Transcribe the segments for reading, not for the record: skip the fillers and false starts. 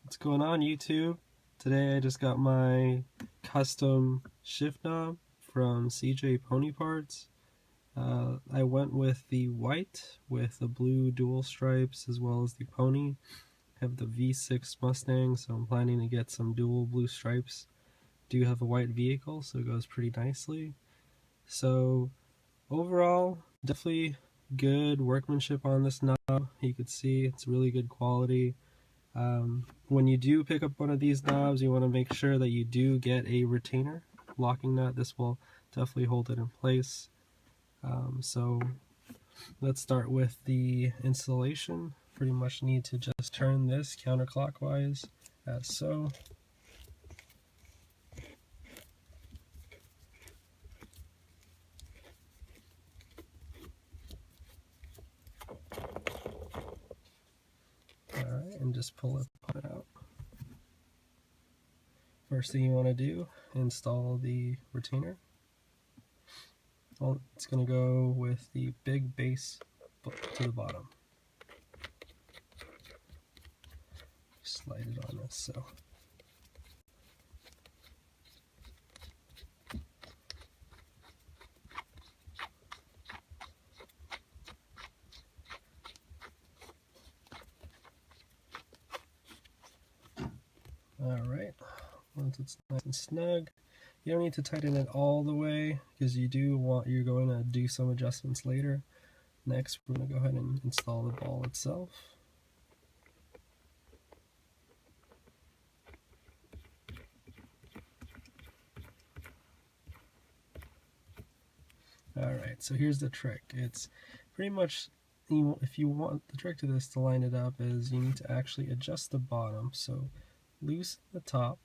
What's going on, YouTube? Today I just got my custom shift knob from CJ Pony Parts. I went with the white with the blue dual stripes as well as the pony. I have the V6 Mustang, so I'm planning to get some dual blue stripes. Do have a white vehicle, so it goes pretty nicely. So overall, definitely good workmanship on this knob. You can see it's really good quality. When you do pick up one of these knobs, you want to make sure that you do get a retainer locking nut. This will definitely hold it in place. So let's start with the installation. Pretty much need to just turn this counterclockwise as so. Alright, and just pull it out. First thing you want to do, install the retainer. Well, it's going to go with the big base to the bottom. Slide it on this, so. Alright, once it's nice and snug, you don't need to tighten it all the way because you're going to do some adjustments later. Next, we're going to go ahead and install the ball itself. Alright, so here's the trick. It's pretty much, if you want the trick to this to line it up, is you need to actually adjust the bottom. So loosen the top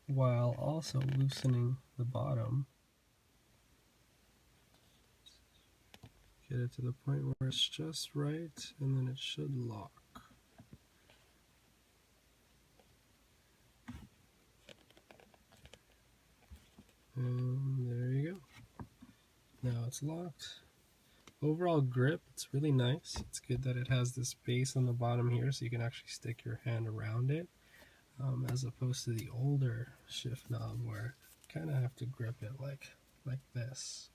while also loosening the bottom. Get it to the point where it's just right, and then it should lock. And there you go. Now it's locked. Overall grip, it's really nice. It's good that it has this base on the bottom here so you can actually stick your hand around it, as opposed to the older shift knob where you kind of have to grip it like this.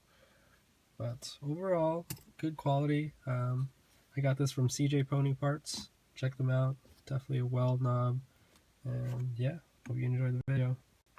But overall, good quality. I got this from CJ Pony Parts. Check them out. Definitely a well knob. And yeah, hope you enjoyed the video.